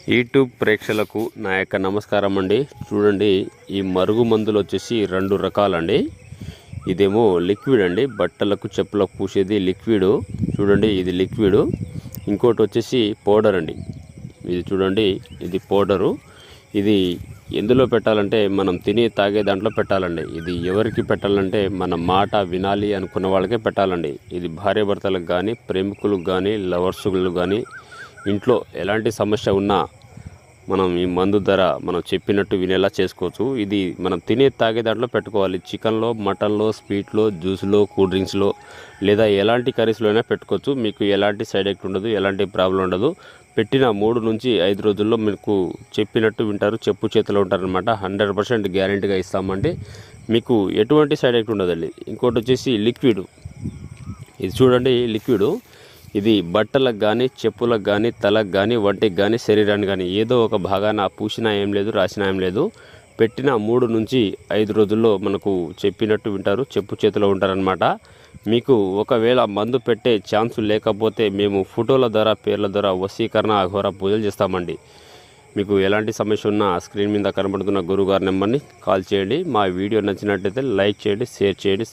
YouTube ప్రేక్షకులకు నా యొక్క నమస్కారం అండి. చూడండి, ఈ మరుగు మందులు వచ్చేసి 2 రకాలండి. ఇదేమో లిక్విడ్ అండి, బట్టలకు చెప్పులకు పూసేది లిక్విడ్. చూడండి, ఇది లిక్విడ్. ఇంకోటి వచ్చేసి పౌడర్ అండి. ఇది చూడండి, ఇది పౌడరు. ఇది ఎందులో పెట్టాలంటే మనం తిని తాగే దాంట్లో పెట్టాలండి. ఇది ఎవరికి పెట్టాలంటే మన మాట వినాలి అనుకున్న వాళ్ళకే పెట్టాలండి. ఇది భార్యాభర్తలకు కానీ, ప్రేమికులకు కానీ, లవర్స్లకు కానీ, ఇంట్లో ఎలాంటి సమస్య ఉన్నా మనం ఈ మందు ధర మనం చెప్పినట్టు వినేలా చేసుకోవచ్చు. ఇది మనం తినే తాగే దాంట్లో పెట్టుకోవాలి. చికెన్లో, మటన్లో, స్వీట్లో, జ్యూస్లో, కూల్ డ్రింక్స్లో లేదా ఎలాంటి కర్రీస్లో అయినా పెట్టుకోవచ్చు. మీకు ఎలాంటి సైడ్ ఎఫెక్ట్ ఉండదు, ఎలాంటి ప్రాబ్లం ఉండదు. పెట్టిన 3 నుంచి 5 రోజుల్లో మీకు చెప్పినట్టు వింటారు, చెప్పు చేతిలో ఉంటారనమాట. 100% గ్యారెంటీగా ఇస్తామండి. మీకు ఎటువంటి సైడ్ ఎఫెక్ట్ ఉండదండి. ఇంకోటి వచ్చేసి లిక్విడ్. ఇది చూడండి, లిక్విడ్. ఇది బట్టలకు కానీ, చెప్పులకు కానీ, తలకు కానీ, వంటికి కానీ, శరీరానికి కానీ ఏదో ఒక భాగాన పూసినా ఏం లేదు, రాసినా ఏం లేదు. పెట్టిన 3 నుంచి 5 రోజుల్లో మనకు చెప్పినట్టు వింటారు, చెప్పు చేతిలో ఉంటారనమాట. మీకు ఒకవేళ మందు పెట్టే ఛాన్స్ లేకపోతే మేము ఫోటోల ద్వారా, పేర్ల ద్వారా వశీకరణ, అఘోర పూజలు చేస్తామండి. మీకు ఎలాంటి సమస్య ఉన్నా స్క్రీన్ మీద కనబడుతున్న గురుగారి నెంబర్ని కాల్ చేయండి. మా వీడియో నచ్చినట్లయితే లైక్ చేయండి, షేర్ చేయండి.